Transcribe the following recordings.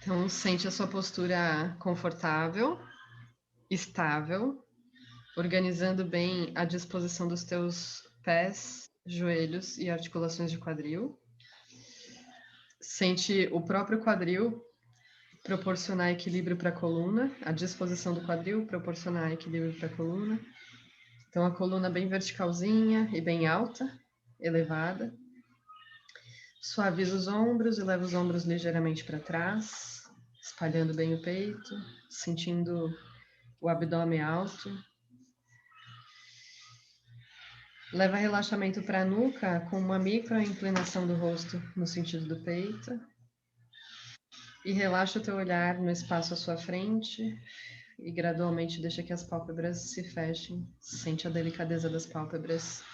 Então, sente a sua postura confortável, estável, organizando bem a disposição dos teus pés, joelhos e articulações de quadril. Sente o próprio quadril proporcionar equilíbrio para a coluna, a disposição do quadril proporcionar equilíbrio para a coluna. Então, a coluna bem verticalzinha e bem alta, elevada. Suaviza os ombros e leva os ombros ligeiramente para trás, espalhando bem o peito, sentindo o abdômen alto. Leva relaxamento para a nuca com uma micro inclinação do rosto no sentido do peito. E relaxa o teu olhar no espaço à sua frente e gradualmente deixa que as pálpebras se fechem. Sente a delicadeza das pálpebras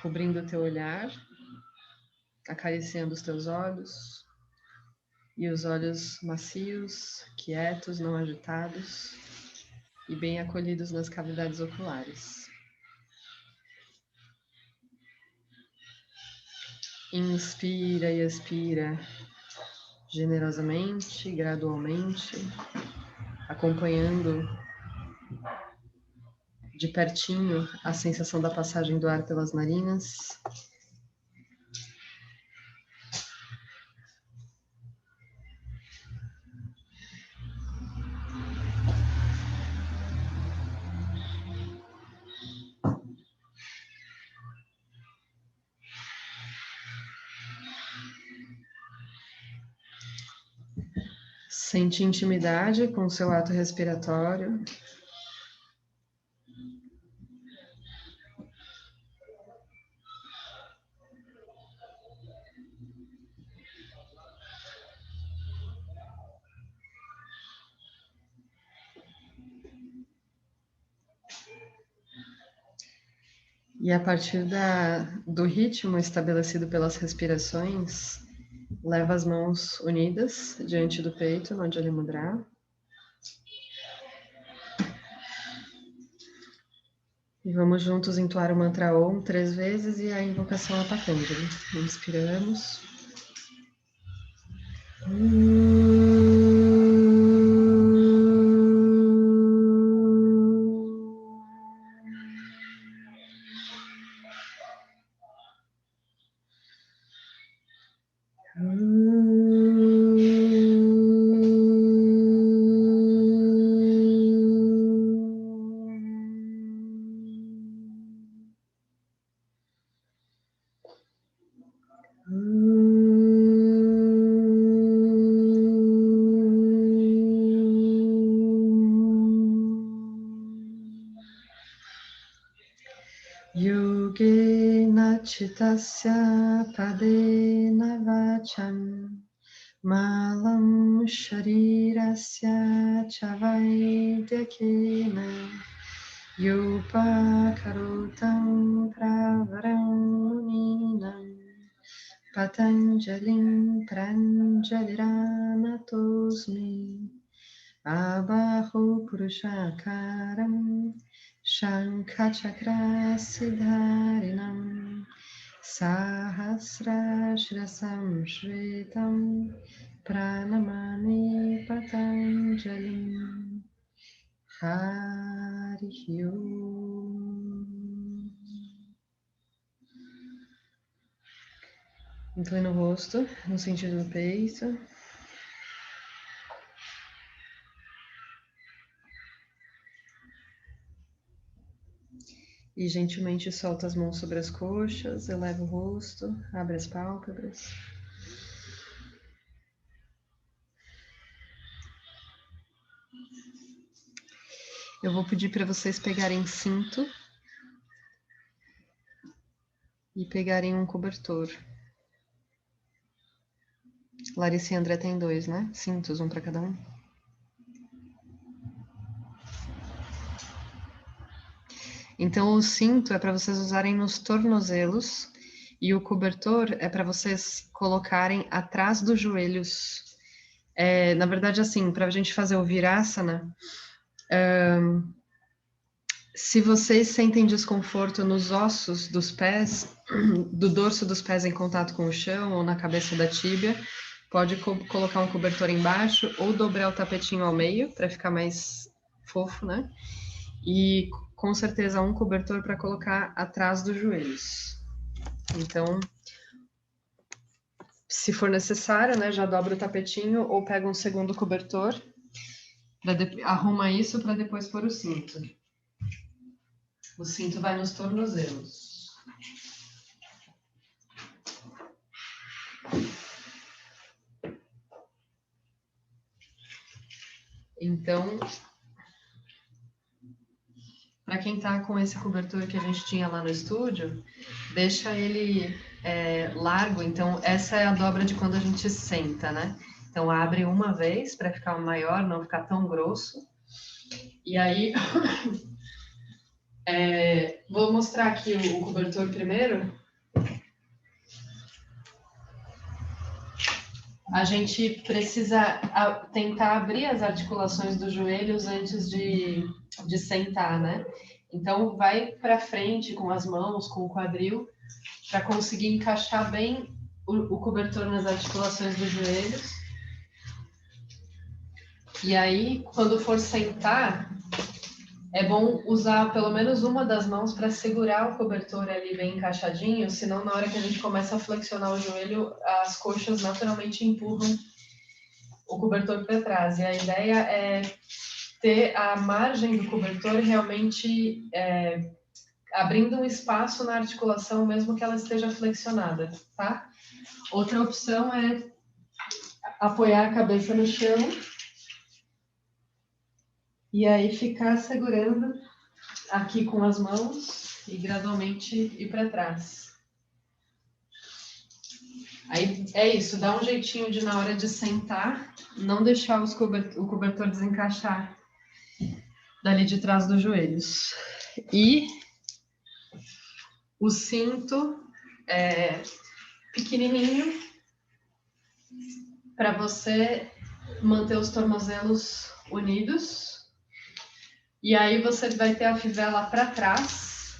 cobrindo o teu olhar, acariciando os teus olhos. E os olhos macios, quietos, não agitados e bem acolhidos nas cavidades oculares. Inspira e expira generosamente, gradualmente, acompanhando de pertinho a sensação da passagem do ar pelas narinas. Sente intimidade com o seu ato respiratório. E a partir do ritmo estabelecido pelas respirações, leva as mãos unidas diante do peito, no Anjali Mudra. E vamos juntos entoar o mantra Om 3 vezes e a invocação a Patanjali. Inspiramos. Yogena Chittasya Padena Vacham Malam Sharirasya Chavaidakena Yopa Karotam Pravaram Muninam Patanjalim Pranjaliranatosmi Abaho Purushakaram Shankachakra Siddharinam Sahasrashrasam Shritam Pranamani Patanjalim Hari Om. Inclina o rosto no sentido do peito. E gentilmente solta as mãos sobre as coxas, eleva o rosto, abre as pálpebras. Eu vou pedir para vocês pegarem cinto e pegarem um cobertor. Larissa e André tem 2, né? Cintos, um para cada um. Então, o cinto é para vocês usarem nos tornozelos e o cobertor é para vocês colocarem atrás dos joelhos. Na verdade, assim, para a gente fazer o Virasana, se vocês sentem desconforto nos ossos dos pés, do dorso dos pés em contato com o chão ou na cabeça da tíbia, Pode colocar um cobertor embaixo ou dobrar o tapetinho ao meio para ficar mais fofo, né? E com certeza um cobertor para colocar atrás dos joelhos. Então, se for necessário, né, já dobra o tapetinho ou pega um segundo cobertor, arruma isso para depois pôr o cinto. O cinto vai nos tornozelos. Então, para quem tá com esse cobertor que a gente tinha lá no estúdio, deixa ele largo. Então, essa é a dobra de quando a gente senta, né? Então, abre uma vez para ficar maior, não ficar tão grosso. E aí, vou mostrar aqui o cobertor primeiro. A gente precisa tentar abrir as articulações dos joelhos antes de sentar, né? Então, vai para frente com as mãos, com o quadril, para conseguir encaixar bem o cobertor nas articulações dos joelhos. E aí, quando for sentar, é bom usar pelo menos uma das mãos para segurar o cobertor ali bem encaixadinho, senão na hora que a gente começa a flexionar o joelho, as coxas naturalmente empurram o cobertor para trás. E a ideia é ter a margem do cobertor realmente abrindo um espaço na articulação, mesmo que ela esteja flexionada, tá? Outra opção é apoiar a cabeça no chão e aí ficar segurando aqui com as mãos e gradualmente ir para trás. Aí é isso, dá um jeitinho de na hora de sentar, não deixar o cobertor desencaixar dali de trás dos joelhos. E o cinto pequenininho para você manter os tornozelos unidos. E aí você vai ter a fivela para trás.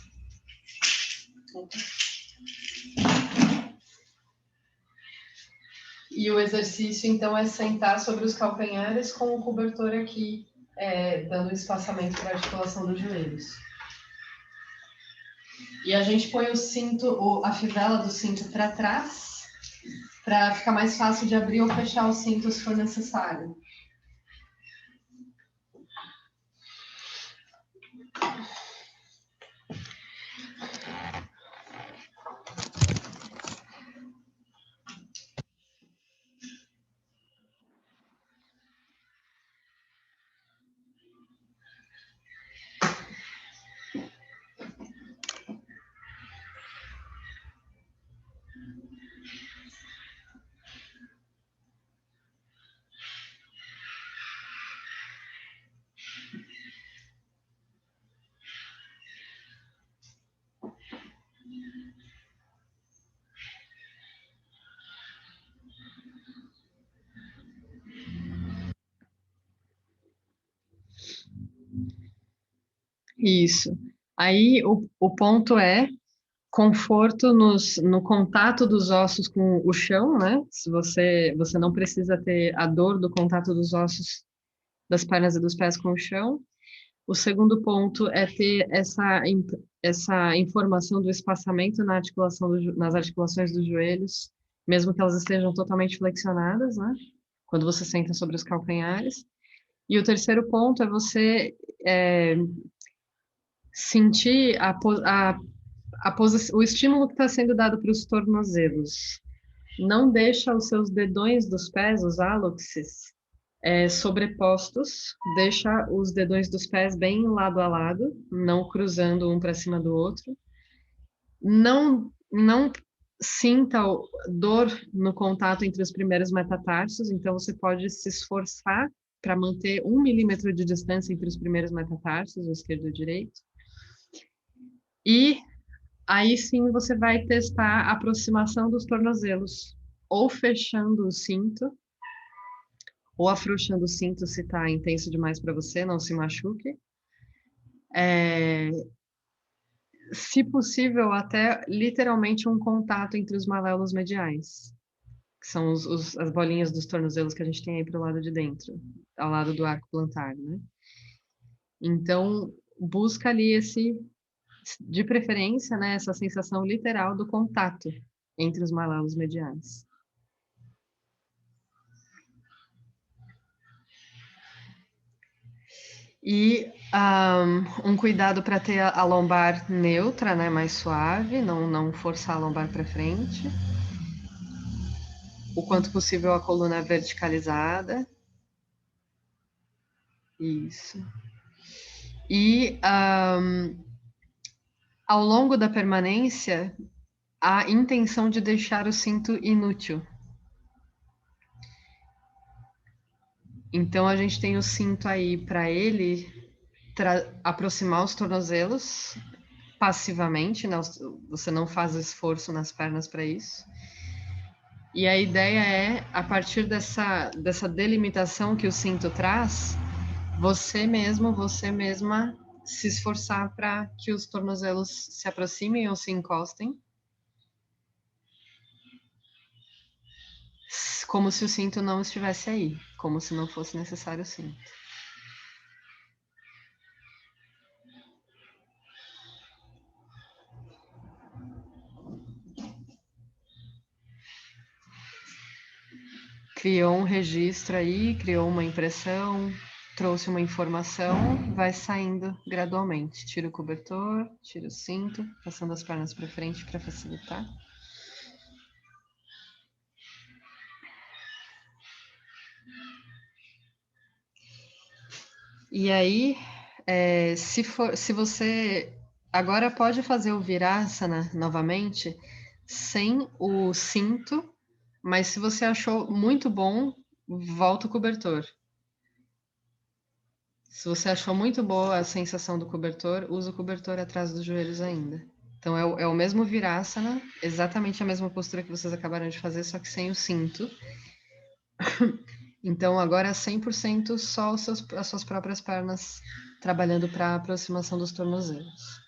E o exercício, então, é sentar sobre os calcanhares com o cobertor aqui, dando espaçamento para a articulação dos joelhos. E a gente põe o cinto, a fivela do cinto para trás, para ficar mais fácil de abrir ou fechar o cinto se for necessário. Isso. Aí o ponto é conforto no contato dos ossos com o chão, né? Se você não precisa ter a dor do contato dos ossos das pernas e dos pés com o chão. O segundo ponto é ter essa informação do espaçamento na articulação nas articulações dos joelhos, mesmo que elas estejam totalmente flexionadas, né? Quando você senta sobre os calcanhares. E o terceiro ponto é você sentir o estímulo que está sendo dado para os tornozelos. Não deixa os seus dedões dos pés, os hálóxes, sobrepostos, deixa os dedões dos pés bem lado a lado, não cruzando um para cima do outro. Não sinta dor no contato entre os primeiros metatarsos, então você pode se esforçar para manter 1 milímetro de distância entre os primeiros metatarsos, o esquerdo e o direito. E aí sim você vai testar a aproximação dos tornozelos, ou fechando o cinto, ou afrouxando o cinto se está intenso demais para você, não se machuque. Se possível, até literalmente um contato entre os maléolos mediais. que são as bolinhas dos tornozelos que a gente tem aí para o lado de dentro, ao lado do arco plantar, né? Então, busca ali de preferência, né, essa sensação literal do contato entre os malalos mediais. E um cuidado para ter a lombar neutra, né, mais suave, não forçar a lombar para frente. O quanto possível a coluna verticalizada. Isso. E ao longo da permanência, a intenção de deixar o cinto inútil. Então a gente tem o cinto aí para ele aproximar os tornozelos passivamente, né? Você não faz esforço nas pernas para isso. E a ideia é, a partir dessa delimitação que o cinto traz, você mesmo, você mesma se esforçar para que os tornozelos se aproximem ou se encostem, como se o cinto não estivesse aí, como se não fosse necessário o cinto. Criou um registro aí, criou uma impressão, trouxe uma informação, vai saindo gradualmente. Tira o cobertor, tira o cinto, passando as pernas para frente para facilitar. E aí, se você agora pode fazer o Virasana novamente sem o cinto, mas se você achou muito bom, volta o cobertor. Se você achou muito boa a sensação do cobertor, usa o cobertor atrás dos joelhos ainda. Então é o mesmo Virasana, exatamente a mesma postura que vocês acabaram de fazer, só que sem o cinto. Então agora 100% só as suas próprias pernas trabalhando para a aproximação dos tornozelos.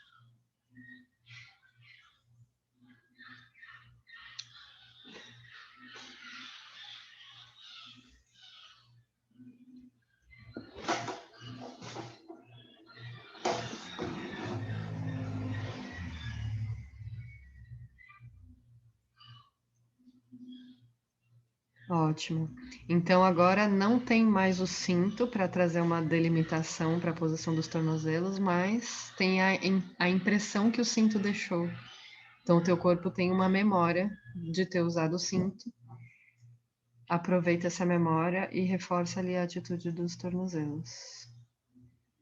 Ótimo. Então agora não tem mais o cinto para trazer uma delimitação para a posição dos tornozelos, mas tem a impressão que o cinto deixou. Então o teu corpo tem uma memória de ter usado o cinto. Aproveita essa memória e reforça ali a atitude dos tornozelos.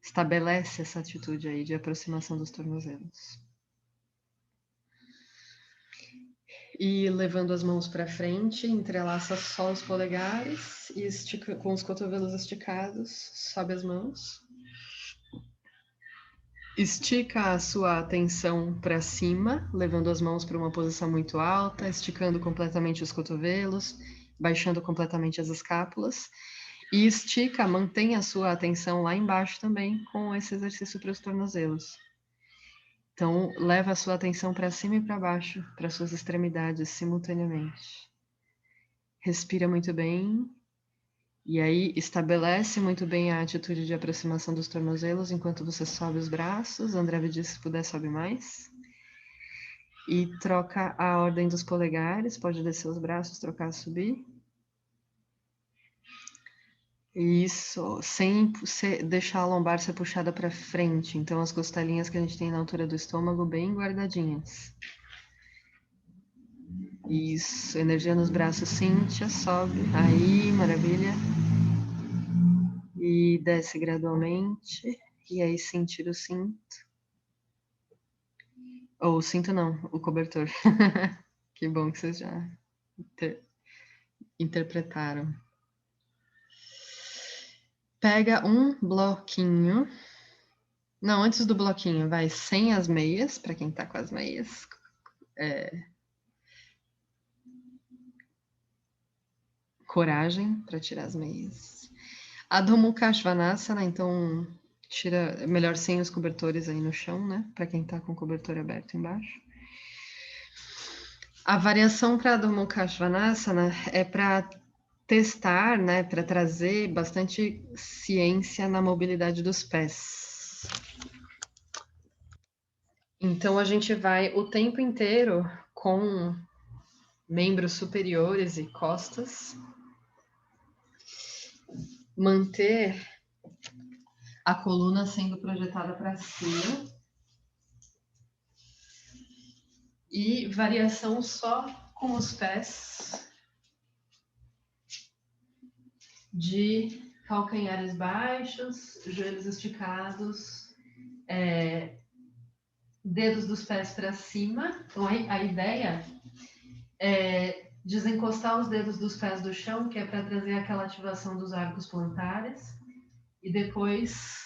Estabelece essa atitude aí de aproximação dos tornozelos. E levando as mãos para frente, entrelaça só os polegares e estica, com os cotovelos esticados, sobe as mãos. Estica a sua atenção para cima, levando as mãos para uma posição muito alta, esticando completamente os cotovelos, baixando completamente as escápulas. E estica, mantém a sua atenção lá embaixo também com esse exercício para os tornozelos. Então, leva a sua atenção para cima e para baixo, para suas extremidades simultaneamente. Respira muito bem. E aí, estabelece muito bem a atitude de aproximação dos tornozelos enquanto você sobe os braços. André me disse, se puder, sobe mais. E troca a ordem dos polegares. Pode descer os braços, trocar, subir. Isso, sem deixar a lombar ser puxada para frente. Então, as costelinhas que a gente tem na altura do estômago bem guardadinhas. Isso, energia nos braços, Cíntia, sobe. Aí, maravilha. E desce gradualmente. E aí, sentir o cinto. Ou o cinto não, o cobertor. Que bom que vocês já interpretaram. Pega um bloquinho. Não, antes do bloquinho, vai sem as meias, para quem tá com as meias. Coragem para tirar as meias. Adho Mukha Svanasana, então tira melhor sem os cobertores aí no chão, né? Para quem tá com o cobertor aberto embaixo. A variação para Adho Mukha Svanasana é para testar, né, para trazer bastante ciência na mobilidade dos pés. Então a gente vai o tempo inteiro com membros superiores e costas, manter a coluna sendo projetada para cima e variação só com os pés de calcanhares baixos, joelhos esticados, dedos dos pés para cima. Então a ideia é desencostar os dedos dos pés do chão, que é para trazer aquela ativação dos arcos plantares, e depois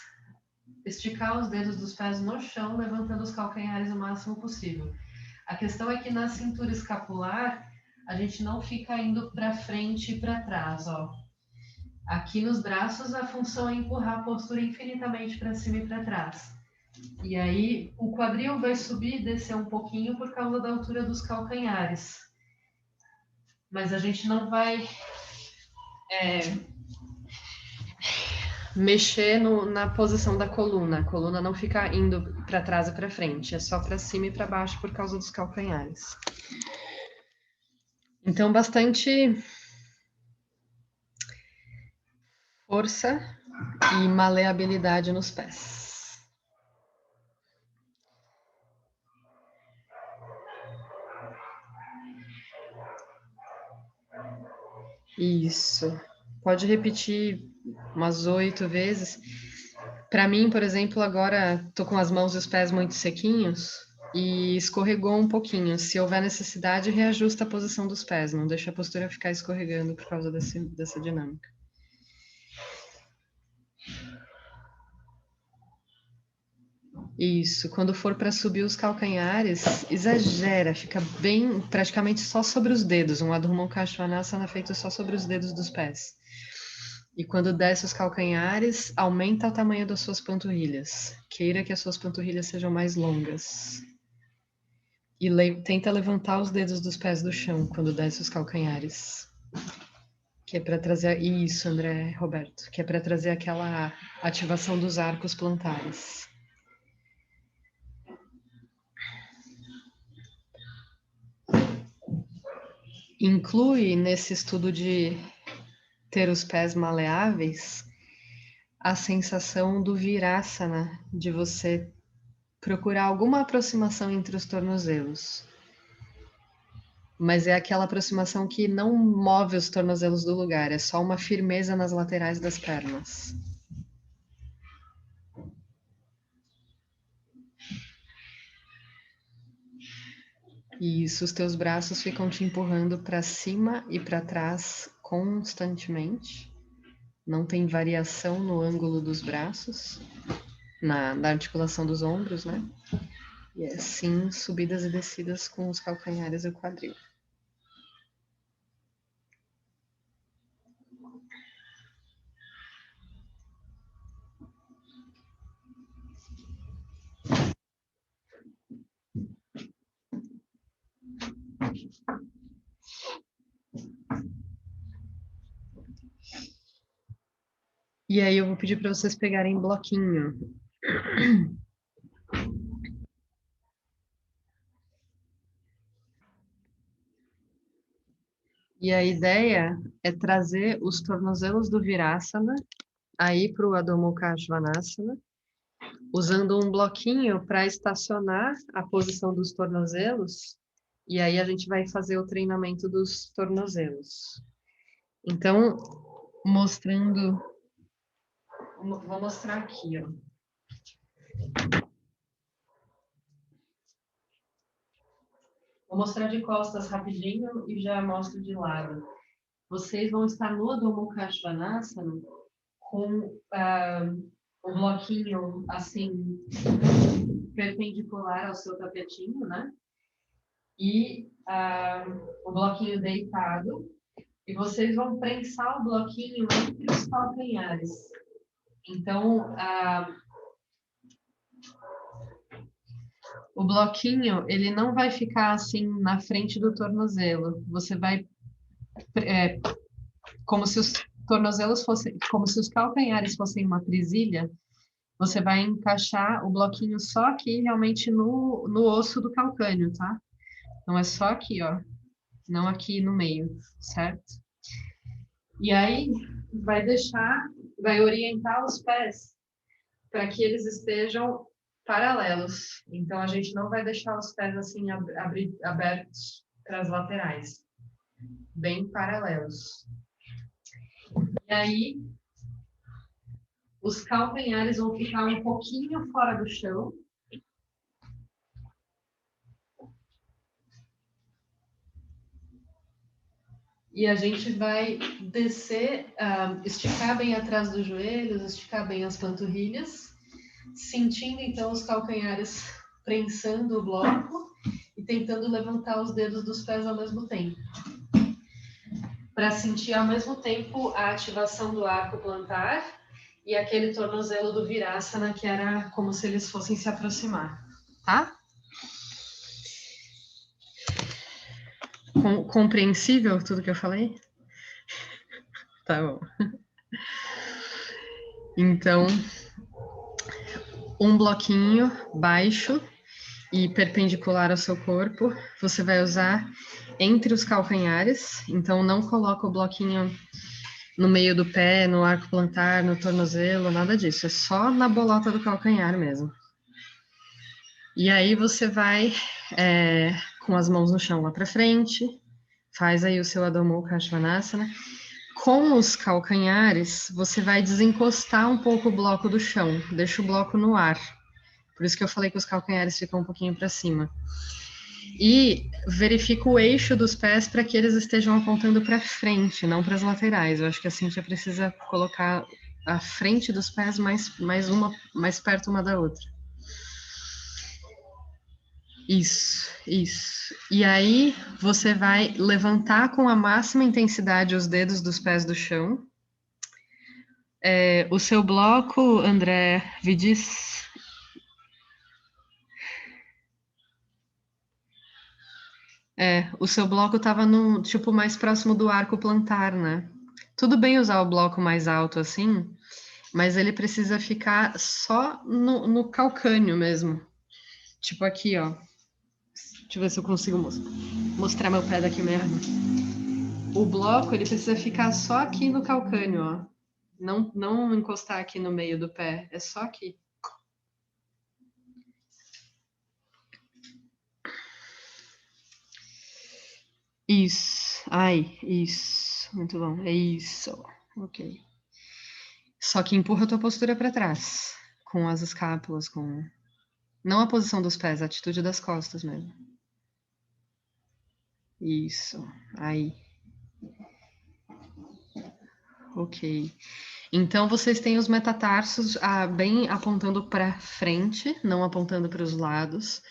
esticar os dedos dos pés no chão, levantando os calcanhares o máximo possível. A questão é que na cintura escapular, a gente não fica indo para frente e para trás, ó. Aqui nos braços, a função é empurrar a postura infinitamente para cima e para trás. E aí, o quadril vai subir e descer um pouquinho por causa da altura dos calcanhares. Mas a gente não vai mexer na posição da coluna. A coluna não fica indo para trás e para frente, é só para cima e para baixo por causa dos calcanhares. Então, bastante força e maleabilidade nos pés. Isso. Pode repetir umas 8 vezes. Para mim, por exemplo, agora tô com as mãos e os pés muito sequinhos e escorregou um pouquinho. Se houver necessidade, reajusta a posição dos pés, não deixa a postura ficar escorregando por causa dessa dinâmica. Isso, quando for para subir os calcanhares, exagera, fica bem, praticamente só sobre os dedos, um Adho Mukha Svanasana feito só sobre os dedos dos pés. E quando desce os calcanhares, aumenta o tamanho das suas panturrilhas. Queira que as suas panturrilhas sejam mais longas. E tenta levantar os dedos dos pés do chão quando desce os calcanhares. Que é para trazer isso, André Roberto, que é para trazer aquela ativação dos arcos plantares. Inclui nesse estudo de ter os pés maleáveis a sensação do virasana, de você procurar alguma aproximação entre os tornozelos. Mas é aquela aproximação que não move os tornozelos do lugar, é só uma firmeza nas laterais das pernas. E isso, os teus braços ficam te empurrando para cima e para trás constantemente. Não tem variação no ângulo dos braços, na articulação dos ombros, né? E é sim subidas e descidas com os calcanhares e o quadril. E aí eu vou pedir para vocês pegarem bloquinho. E a ideia é trazer os tornozelos do Virasana aí para o Adho Mukha Svanasana, usando um bloquinho para estacionar a posição dos tornozelos, e aí a gente vai fazer o treinamento dos tornozelos. Então, mostrando, vou mostrar aqui, ó. Vou mostrar de costas rapidinho e já mostro de lado. Vocês vão estar no Adho Mukha Svanasana com o bloquinho assim perpendicular ao seu tapetinho, né? E o bloquinho deitado. E vocês vão prensar o bloquinho entre os calcanhares. Então, O bloquinho, ele não vai ficar assim na frente do tornozelo. Você vai, como se os tornozelos fossem, como se os calcanhares fossem uma presilha, você vai encaixar o bloquinho só aqui, realmente no osso do calcânio, tá? Então é só aqui, ó, não aqui no meio, certo? E aí vai orientar os pés para que eles estejam paralelos. Então a gente não vai deixar os pés assim abertos para as laterais, bem paralelos. E aí os calcanhares vão ficar um pouquinho fora do chão. E a gente vai descer, esticar bem atrás dos joelhos, esticar bem as panturrilhas, sentindo então os calcanhares prensando o bloco e tentando levantar os dedos dos pés ao mesmo tempo. Para sentir ao mesmo tempo a ativação do arco plantar e aquele tornozelo do Virasana, que era como se eles fossem se aproximar, tá? Compreensível tudo que eu falei? Tá bom. Então, um bloquinho baixo e perpendicular ao seu corpo, você vai usar entre os calcanhares. Então, não coloca o bloquinho no meio do pé, no arco plantar, no tornozelo, nada disso. É só na bolota do calcanhar mesmo. E aí você vai com as mãos no chão lá para frente, faz aí o seu Adho Mukha Svanasana. Com os calcanhares, você vai desencostar um pouco o bloco do chão, deixa o bloco no ar. Por isso que eu falei que os calcanhares ficam um pouquinho para cima. E verifica o eixo dos pés para que eles estejam apontando para frente, não para as laterais. Eu acho que a Cíntia precisa colocar a frente dos pés mais perto uma da outra. Isso, isso. E aí você vai levantar com a máxima intensidade os dedos dos pés do chão. O seu bloco, André Vidis, o seu bloco estava no tipo mais próximo do arco plantar, né? Tudo bem usar o bloco mais alto assim, mas ele precisa ficar só no calcânio mesmo. Tipo aqui, ó. Deixa eu ver se eu consigo mostrar meu pé daqui mesmo. O bloco, ele precisa ficar só aqui no calcânio, ó. Não encostar aqui no meio do pé, é só aqui. Isso. Ai, isso. Muito bom. É isso. Ok. Só que empurra a tua postura para trás, com as escápulas, com não a posição dos pés, a atitude das costas mesmo. Isso. Aí. Ok. Então vocês têm os metatarsos bem apontando para frente, não apontando para os lados.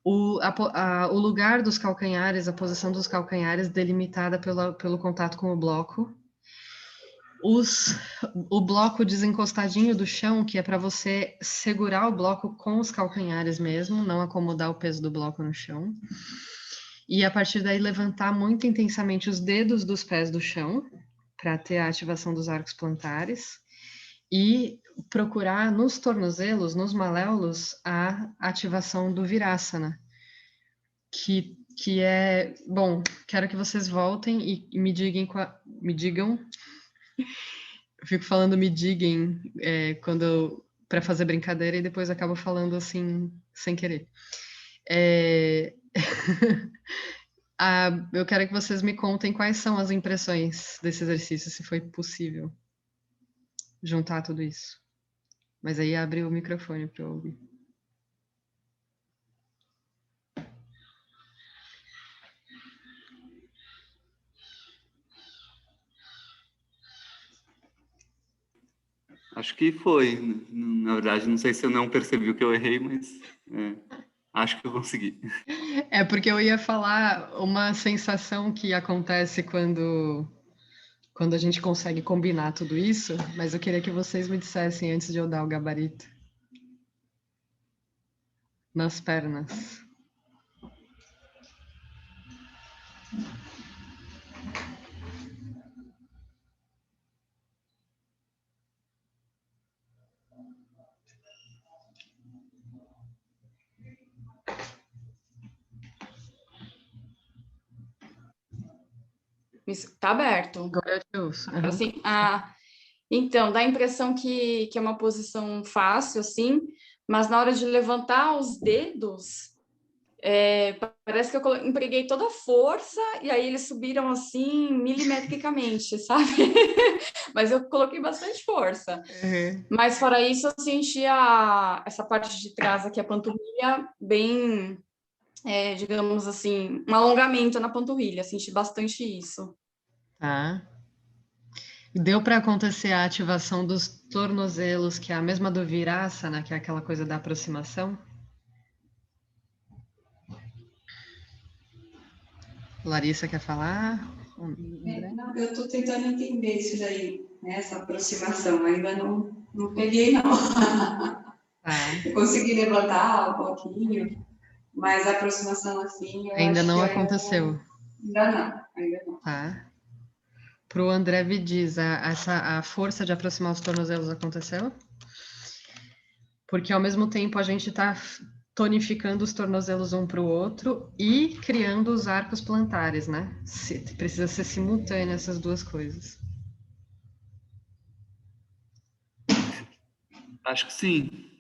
O lugar dos calcanhares, a posição dos calcanhares delimitada pelo contato com o bloco. O bloco desencostadinho do chão, que é para você segurar o bloco com os calcanhares mesmo, não acomodar o peso do bloco no chão. E a partir daí levantar muito intensamente os dedos dos pés do chão, para ter a ativação dos arcos plantares. E procurar nos tornozelos, nos maléolos, a ativação do Virasana, que é... Bom, quero que vocês voltem e me digam... Eu fico falando me digam para fazer brincadeira e depois acabo falando assim, sem querer. Eu quero que vocês me contem quais são as impressões desse exercício, se foi possível juntar tudo isso. Mas aí abre o microfone para eu ouvir. Acho que foi. Na verdade, não sei se eu não percebi o que eu errei, mas acho que eu consegui. É porque eu ia falar uma sensação que acontece quando a gente consegue combinar tudo isso, mas eu queria que vocês me dissessem antes de eu dar o gabarito. nas pernas. Tá aberto. Agora eu te ouço. Uhum. Assim, então, dá a impressão que é uma posição fácil, assim, mas na hora de levantar os dedos, parece que eu empreguei toda a força e aí eles subiram assim milimetricamente, sabe? Mas eu coloquei bastante força. Uhum. Mas fora isso, eu senti essa parte de trás aqui, a panturrilha, bem, digamos assim, um alongamento na panturrilha, senti bastante isso. Tá. Deu para acontecer a ativação dos tornozelos, que é a mesma do Virasana, que é aquela coisa da aproximação? Larissa quer falar? Não, eu estou tentando entender isso daí, né, essa aproximação. Ainda não peguei, não. Eu consegui levantar um pouquinho, mas a aproximação assim, eu ainda acho não que aconteceu. Ainda não. Tá. Para o André Vidiz, a força de aproximar os tornozelos aconteceu? Porque ao mesmo tempo a gente está tonificando os tornozelos um para o outro e criando os arcos plantares, né? Precisa ser simultâneo essas duas coisas. Acho que sim.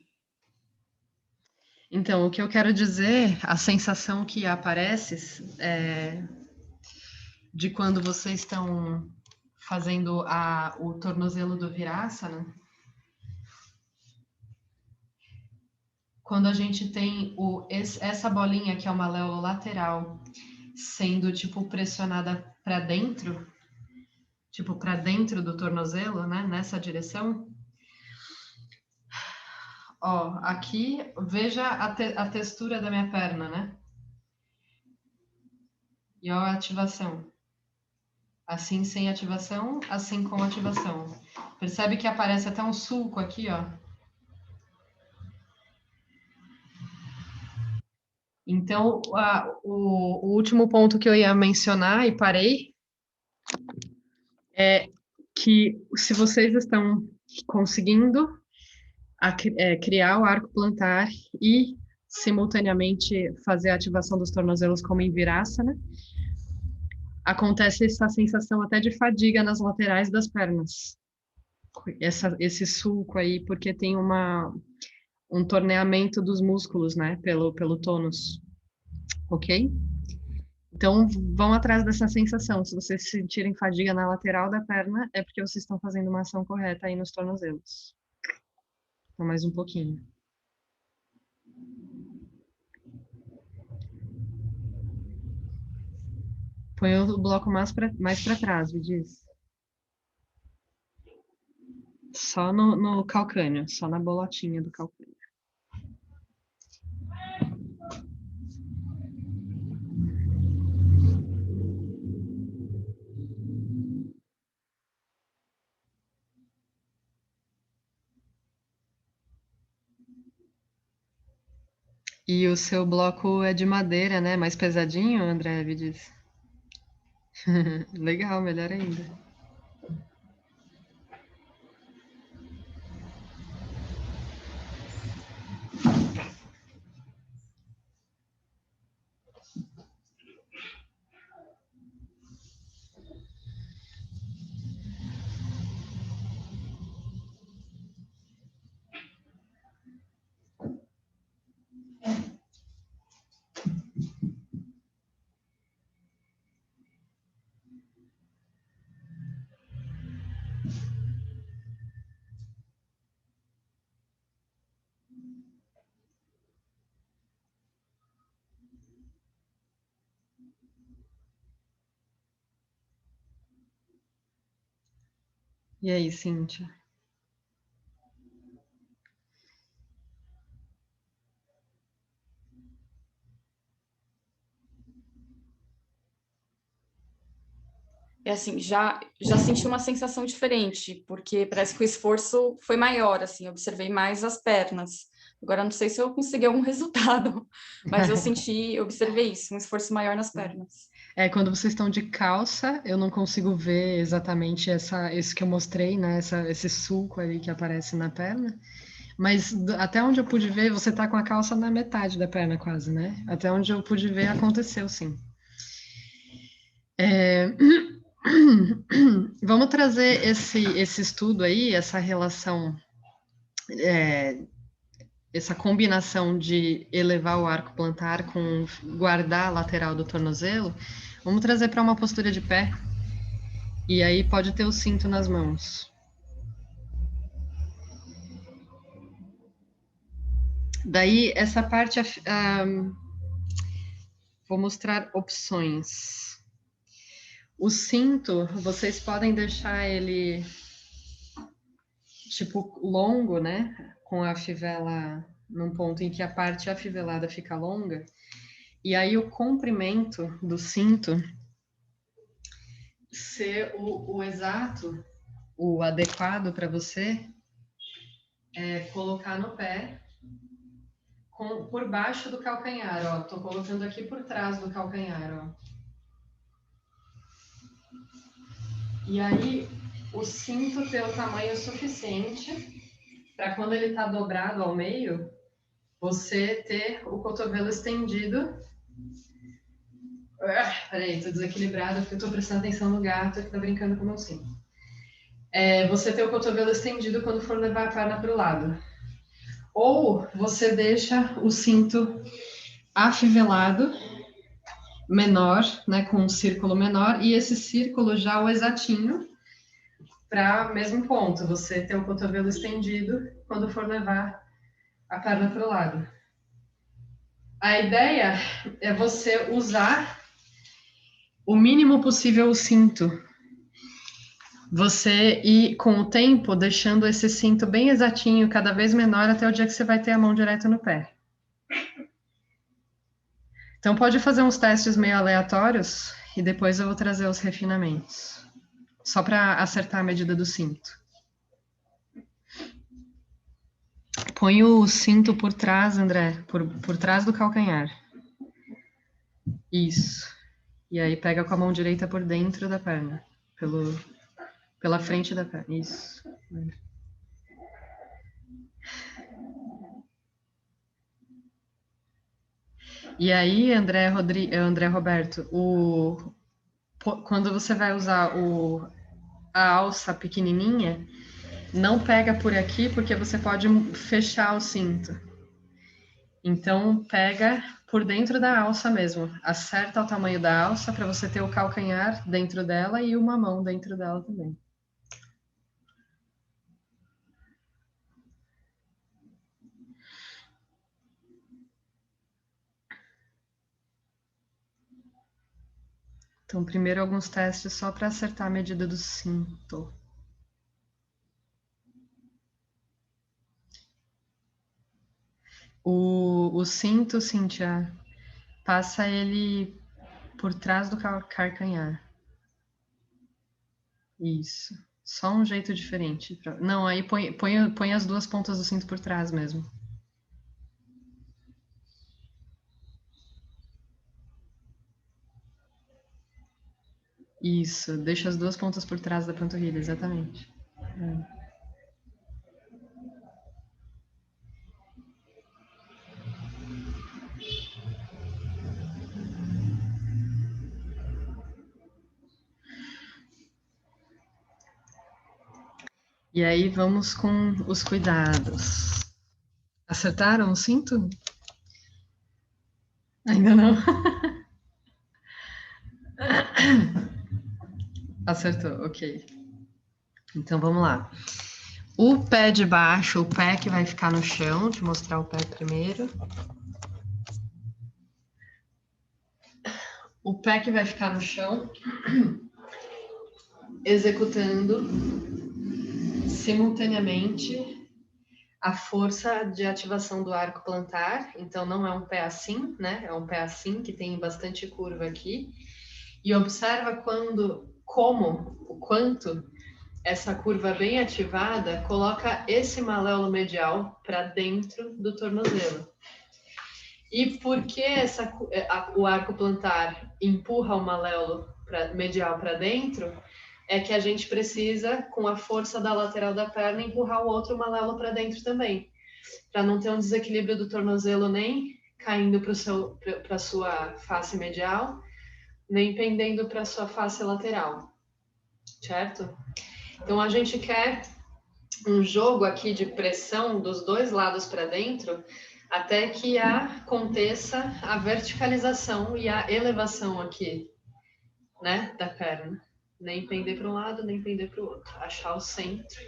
Então, o que eu quero dizer, a sensação que aparece de quando vocês estão fazendo o tornozelo do Virasana, quando a gente tem essa bolinha que é uma léola lateral sendo tipo pressionada para dentro, tipo para dentro do tornozelo, né, nessa direção. Ó, aqui veja a textura da minha perna, né? E ó a ativação. Assim sem ativação, assim com ativação. Percebe que aparece até um sulco aqui, ó. Então, o último ponto que eu ia mencionar e parei é que se vocês estão conseguindo criar o arco plantar e simultaneamente fazer a ativação dos tornozelos como em Virasana, acontece essa sensação até de fadiga nas laterais das pernas. Esse sulco aí, porque tem um torneamento dos músculos, né, pelo tônus, ok? Então, vão atrás dessa sensação. Se vocês sentirem fadiga na lateral da perna, é porque vocês estão fazendo uma ação correta aí nos tornozelos. Então, mais um pouquinho. Põe o bloco mais para trás, me diz. Só no calcânio, só na bolotinha do calcânio. E o seu bloco é de madeira, né? Mais pesadinho, André me diz. Legal, melhor ainda. E aí, Cíntia? Assim, já senti uma sensação diferente, porque parece que o esforço foi maior, assim, observei mais as pernas Agora, não sei se eu consegui algum resultado, mas eu observei isso, um esforço maior nas pernas. Quando vocês estão de calça, eu não consigo ver exatamente esse que eu mostrei, né? Esse sulco ali que aparece na perna. Mas até onde eu pude ver, você tá com a calça na metade da perna quase, né? Até onde eu pude ver, aconteceu, sim. Vamos trazer esse estudo aí, essa relação, essa combinação de elevar o arco plantar com guardar a lateral do tornozelo. Vamos trazer para uma postura de pé. E aí pode ter o cinto nas mãos. Daí, essa parte, vou mostrar opções. O cinto, vocês podem deixar ele, tipo, longo, né? Com a fivela num ponto em que a parte afivelada fica longa. E aí, o comprimento do cinto ser o exato, o adequado para você, colocar no pé. Por baixo do calcanhar, ó. Tô colocando aqui por trás do calcanhar, ó. E aí, o cinto ter o tamanho suficiente para quando ele tá dobrado ao meio, você ter o cotovelo estendido. Peraí, tô desequilibrada porque eu tô prestando atenção no gato que tá brincando com o meu cinto. Você ter o cotovelo estendido quando for levar a perna pro lado. Ou você deixa o cinto afivelado, menor, né, com um círculo menor, e esse círculo já o exatinho para o mesmo ponto, você ter o cotovelo estendido quando for levar a perna para o lado. A ideia é você usar o mínimo possível o cinto. Você ir, com o tempo, deixando esse cinto bem exatinho, cada vez menor, até o dia que você vai ter a mão direto no pé. Então, pode fazer uns testes meio aleatórios e depois eu vou trazer os refinamentos. Só para acertar a medida do cinto. Põe o cinto por trás, André, por trás do calcanhar. Isso. E aí pega com a mão direita por dentro da perna. Pela frente da perna. Isso. E aí, André Roberto, quando você vai usar a alça pequenininha, não pega por aqui, porque você pode fechar o cinto. Então, pega por dentro da alça mesmo. Acerta o tamanho da alça para você ter o calcanhar dentro dela e uma mão dentro dela também. Então, primeiro alguns testes só para acertar a medida do cinto. O cinto, Cíntia, passa ele por trás do calcanhar. Isso. Só um jeito diferente. Não, aí põe as duas pontas do cinto por trás mesmo. Isso, deixa as duas pontas por trás da panturrilha, exatamente. E aí vamos com os cuidados. Acertaram o cinto? Ainda não? Acertou, ok. Então vamos lá. O pé de baixo, o pé que vai ficar no chão, deixa eu mostrar o pé primeiro. O pé que vai ficar no chão, executando simultaneamente a força de ativação do arco plantar. Então não é um pé assim, né? É um pé assim que tem bastante curva aqui. E observa o quanto essa curva bem ativada, coloca esse maléolo medial para dentro do tornozelo. E por que o arco plantar empurra o maléolo medial para dentro? É que a gente precisa, com a força da lateral da perna, empurrar o outro maléolo para dentro também, para não ter um desequilíbrio do tornozelo nem caindo para a sua face medial, nem pendendo para a sua face lateral, certo? Então, a gente quer um jogo aqui de pressão dos dois lados para dentro, até que aconteça a verticalização e a elevação aqui, né, da perna. Nem pender para um lado, nem pender para o outro. Achar o centro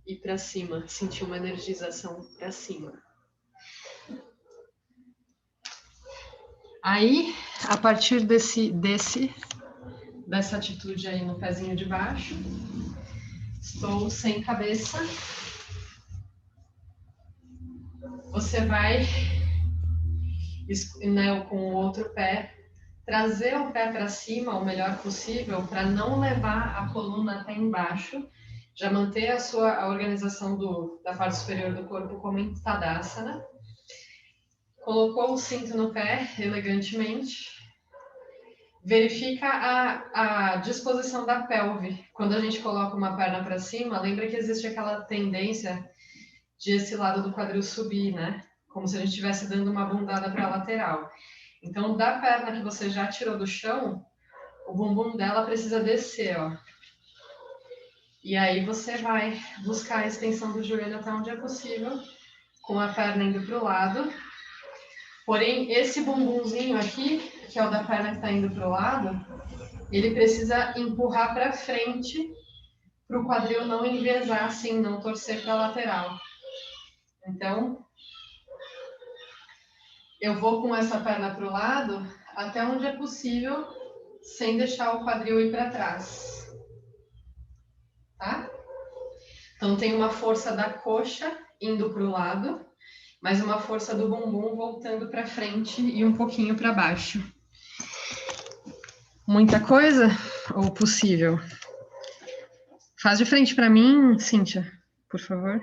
e para cima, sentir uma energização para cima. Aí, a partir dessa atitude aí no pezinho de baixo, estou sem cabeça. Você vai, né, com o outro pé, trazer o pé para cima o melhor possível para não levar a coluna até embaixo, já manter a organização da parte superior do corpo como em Tadasana. Colocou o cinto no pé elegantemente. Verifica a disposição da pelve. Quando a gente coloca uma perna para cima, lembra que existe aquela tendência de esse lado do quadril subir, né? Como se a gente estivesse dando uma bundada para a lateral. Então, da perna que você já tirou do chão, o bumbum dela precisa descer, ó. E aí você vai buscar a extensão do joelho até onde é possível, com a perna indo para o lado. Porém, esse bumbumzinho aqui, que é o da perna que está indo para o lado, ele precisa empurrar para frente para o quadril não enviesar assim, não torcer para a lateral. Então, eu vou com essa perna para o lado até onde é possível, sem deixar o quadril ir para trás. Tá? Então, tem uma força da coxa indo para o lado, mas uma força do bumbum voltando para frente e um pouquinho para baixo. Muita coisa ou possível? Faz de frente para mim, Cíntia, por favor.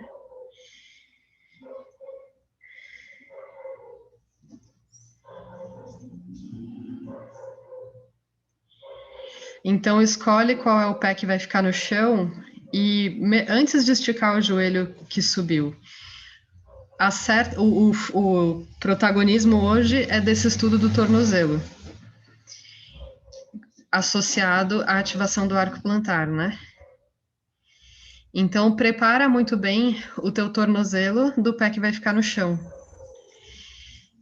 Então, escolhe qual é o pé que vai ficar no chão e antes de esticar o joelho que subiu, acerta, o protagonismo hoje é desse estudo do tornozelo, associado à ativação do arco plantar, né? Então, prepara muito bem o teu tornozelo do pé que vai ficar no chão.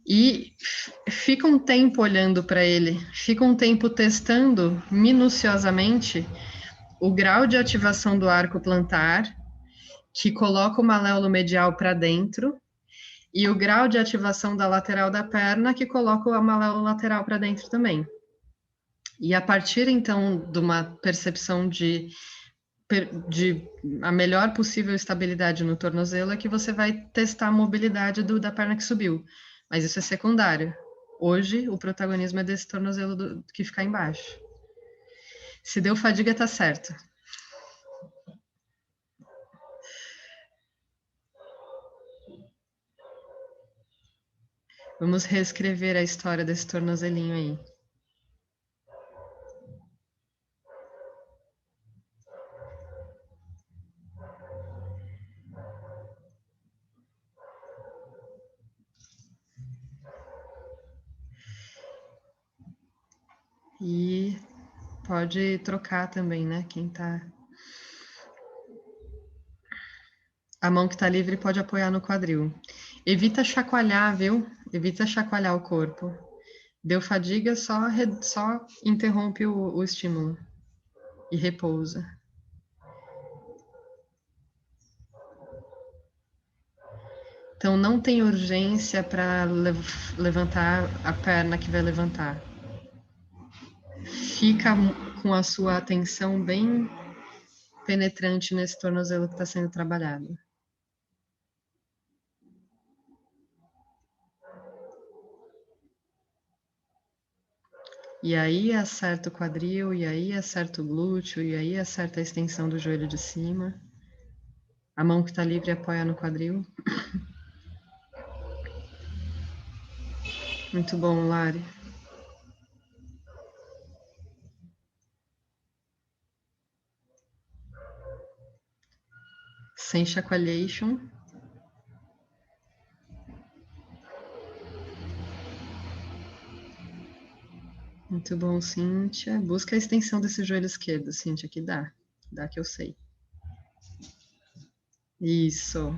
E fica um tempo olhando para ele, fica um tempo testando minuciosamente o grau de ativação do arco plantar, que coloca o maléolo medial para dentro, e o grau de ativação da lateral da perna, que coloca o maléolo lateral para dentro também. E a partir, então, de uma percepção de a melhor possível estabilidade no tornozelo, é que você vai testar a mobilidade da perna que subiu. Mas isso é secundário. Hoje, o protagonismo é desse tornozelo que fica embaixo. Se deu fadiga, tá certo. Vamos reescrever a história desse tornozelinho aí. E pode trocar também, né? Quem tá... A mão que tá livre pode apoiar no quadril. Evita chacoalhar, viu? Evita chacoalhar o corpo. Deu fadiga, só interrompe o estímulo e repousa. Então, não tem urgência para levantar a perna que vai levantar. Fica com a sua atenção bem penetrante nesse tornozelo que está sendo trabalhado. E aí acerta o quadril, e aí acerta o glúteo, e aí acerta a extensão do joelho de cima. A mão que está livre apoia no quadril. Muito bom, Lari. Sem chacoalhation. Muito bom, Cíntia. Busca a extensão desse joelho esquerdo, Cíntia, que dá. Dá que eu sei. Isso.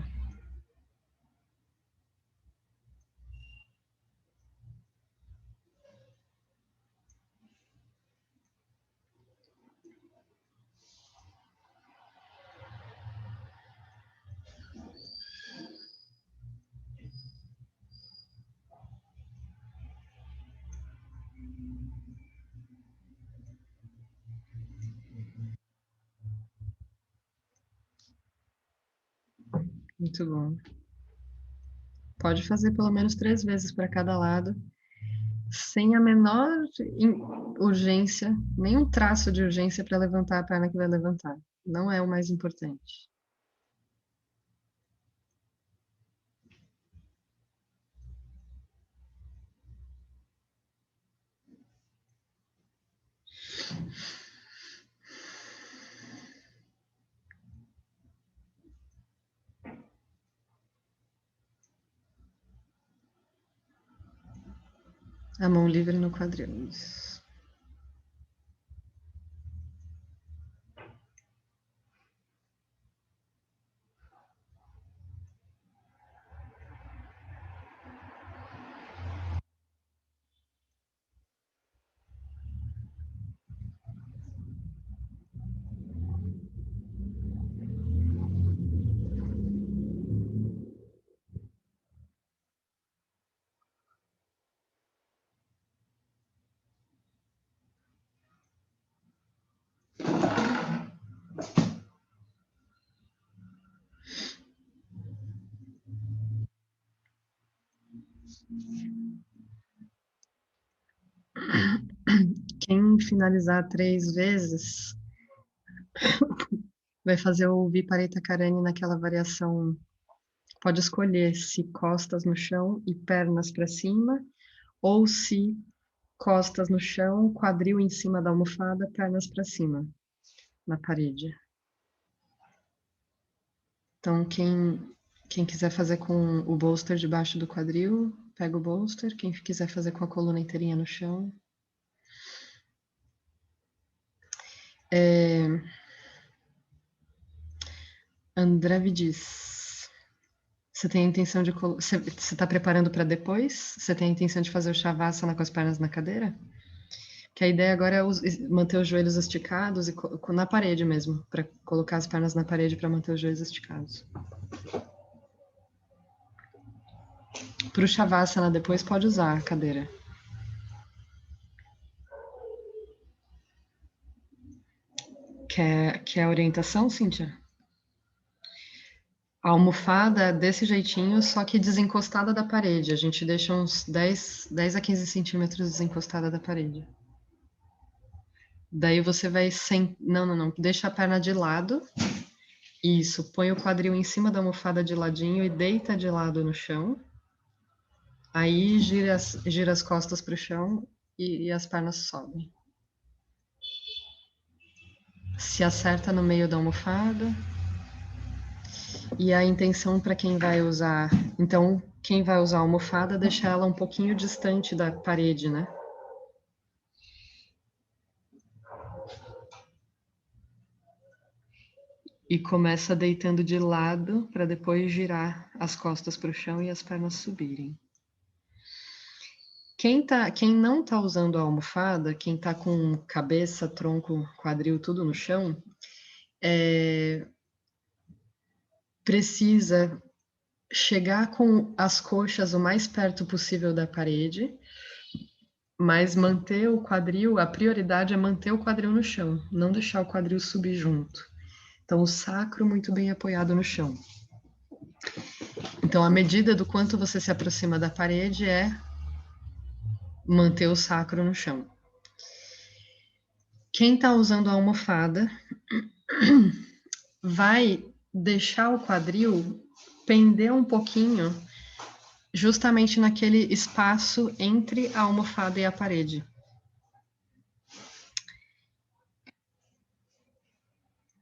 Muito bom. Pode fazer pelo menos 3 vezes para cada lado, sem a menor urgência, nenhum traço de urgência para levantar a perna que vai levantar. Não é o mais importante. A mão livre no quadril. Isso. Quem finalizar 3 vezes vai fazer o Viparita Karani naquela variação. Pode escolher se costas no chão e pernas para cima, ou se costas no chão, quadril em cima da almofada, pernas para cima, na parede. Então, quem quiser fazer com o bolster debaixo do quadril, pega o bolster. Quem quiser fazer com a coluna inteirinha no chão. André me diz, você tem a intenção de... Você está preparando para depois? Você tem a intenção de fazer o Shavasana com as pernas na cadeira? Que a ideia agora é manter os joelhos esticados e na parede mesmo, para colocar as pernas na parede para manter os joelhos esticados. Para o Shavasana depois pode usar a cadeira. Quer a orientação, Cíntia? A almofada desse jeitinho, só que desencostada da parede. A gente deixa uns 10 a 15 centímetros desencostada da parede. Daí você vai sem... Não. Deixa a perna de lado. Isso. Põe o quadril em cima da almofada de ladinho e deita de lado no chão. Aí gira as costas para o chão e as pernas sobem. Se acerta no meio da almofada. E a intenção para quem vai usar... Então, quem vai usar a almofada, deixa ela um pouquinho distante da parede, né? E começa deitando de lado para depois girar as costas para o chão e as pernas subirem. Quem não está usando a almofada, quem está com cabeça, tronco, quadril, tudo no chão, precisa chegar com as coxas o mais perto possível da parede, mas manter o quadril, a prioridade é manter o quadril no chão, não deixar o quadril subir junto. Então, o sacro muito bem apoiado no chão. Então, a medida do quanto você se aproxima da parede é manter o sacro no chão. Quem está usando a almofada vai deixar o quadril pender um pouquinho, justamente naquele espaço entre a almofada e a parede.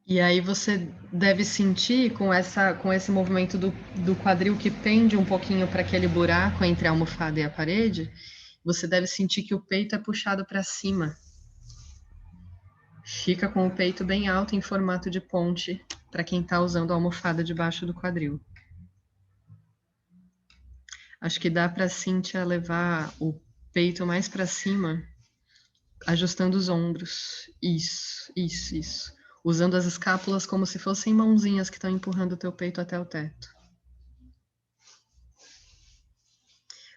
E aí você deve sentir com esse movimento do quadril que pende um pouquinho para aquele buraco entre a almofada e a parede, você deve sentir que o peito é puxado para cima. Fica com o peito bem alto em formato de ponte para quem está usando a almofada debaixo do quadril. Acho que dá para a Cíntia levar o peito mais para cima, ajustando os ombros. Isso. Usando as escápulas como se fossem mãozinhas que estão empurrando o teu peito até o teto.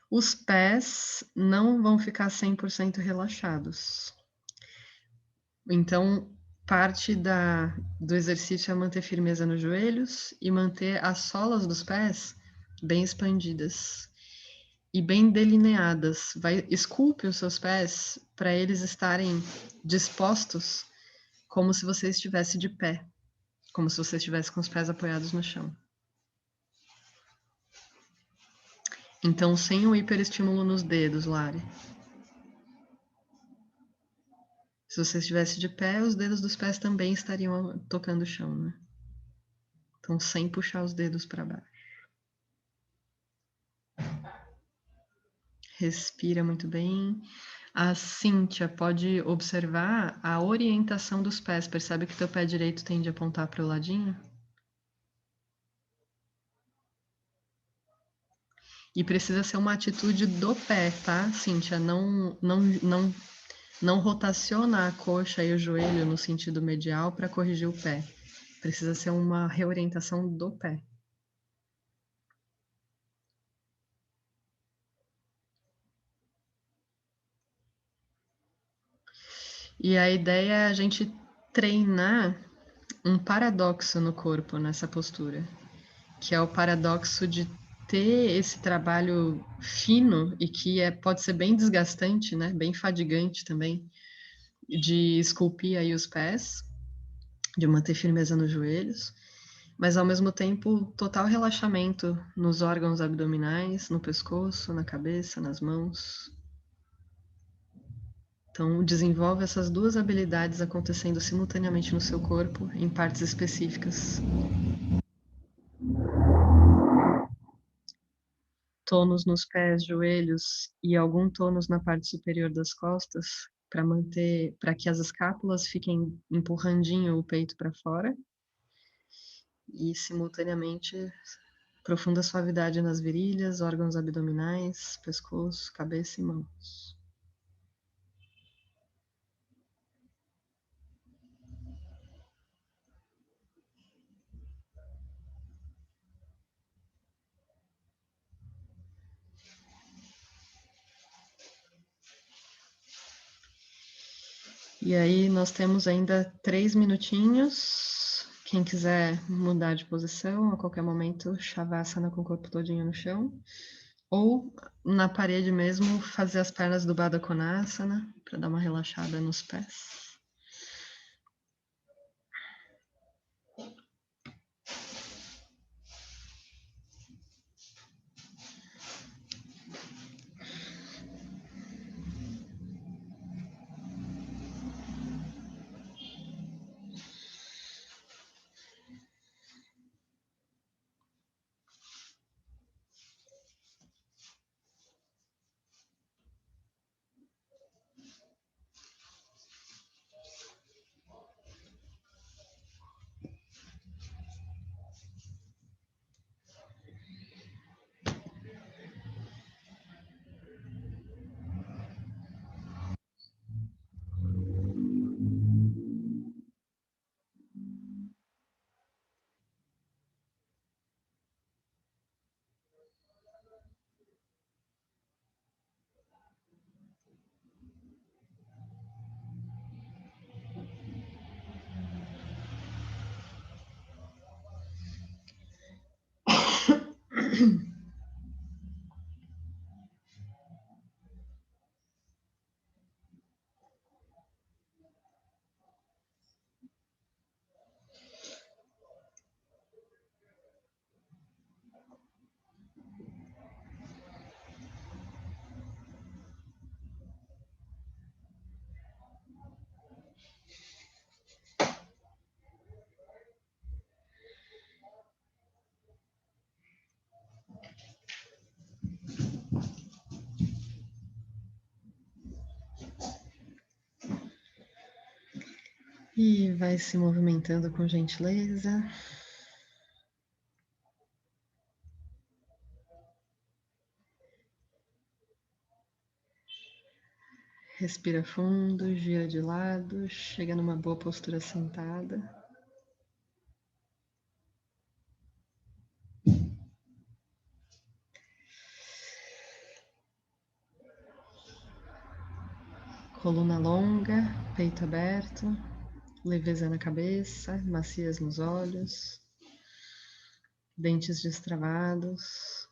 Os pés não vão ficar 100% relaxados. Então, parte do exercício é manter firmeza nos joelhos e manter as solas dos pés bem expandidas e bem delineadas. Esculpe os seus pés para eles estarem dispostos como se você estivesse de pé, como se você estivesse com os pés apoiados no chão. Então, sem o hiperestímulo nos dedos, Lari. Se você estivesse de pé, os dedos dos pés também estariam tocando o chão, né? Então, sem puxar os dedos para baixo. Respira muito bem. A Cíntia pode observar a orientação dos pés. Percebe que teu pé direito tende a apontar para o ladinho? E precisa ser uma atitude do pé, tá, Cíntia? Não rotaciona a coxa e o joelho no sentido medial para corrigir o pé. Precisa ser uma reorientação do pé. E a ideia é a gente treinar um paradoxo no corpo nessa postura, que é o paradoxo de ter esse trabalho fino e que pode ser bem desgastante, né? Bem fadigante também, de esculpir aí os pés, de manter firmeza nos joelhos, mas ao mesmo tempo total relaxamento nos órgãos abdominais, no pescoço, na cabeça, nas mãos. Então, desenvolve essas duas habilidades acontecendo simultaneamente no seu corpo, em partes específicas. Tônus nos pés, joelhos e algum tônus na parte superior das costas, para que as escápulas fiquem empurrandinho o peito para fora. E, simultaneamente, profunda suavidade nas virilhas, órgãos abdominais, pescoço, cabeça e mãos. E aí nós temos ainda 3 minutinhos. Quem quiser mudar de posição, a qualquer momento, Shavasana com o corpo todinho no chão. Ou na parede mesmo, fazer as pernas do Baddha Konasana, para dar uma relaxada nos pés. E vai se movimentando com gentileza. Respira fundo, gira de lado, chega numa boa postura sentada. Coluna longa, peito aberto, leveza na cabeça, maciez nos olhos, dentes destravados.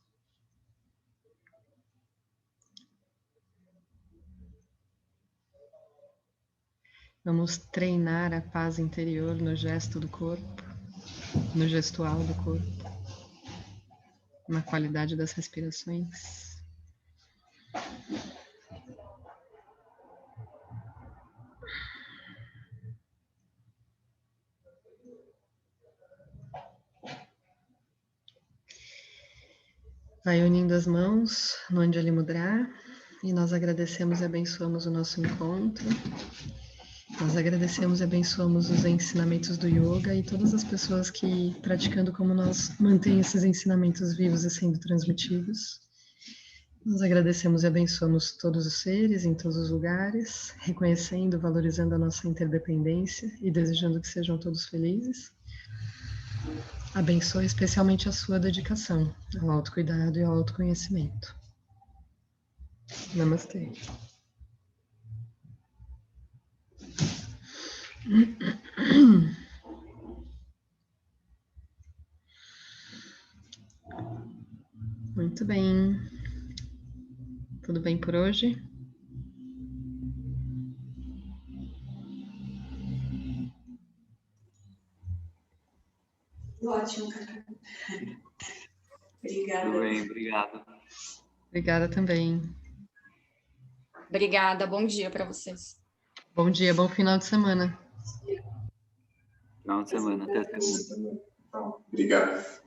Vamos treinar a paz interior no gesto do corpo, no gestual do corpo, na qualidade das respirações. Vai unindo as mãos no Anjali Mudra e nós agradecemos e abençoamos o nosso encontro. Nós agradecemos e abençoamos os ensinamentos do yoga e todas as pessoas que, praticando como nós, mantêm esses ensinamentos vivos e sendo transmitidos. Nós agradecemos e abençoamos todos os seres em todos os lugares, reconhecendo, valorizando a nossa interdependência e desejando que sejam todos felizes. Abençoe especialmente a sua dedicação ao autocuidado e ao autoconhecimento. Namastê. Muito bem. Tudo bem por hoje? Ótimo, Cacá. Obrigada. Tudo bem, obrigado. Obrigada também. Obrigada, bom dia para vocês. Bom dia, bom final de semana. Final de semana, até segunda. Obrigado.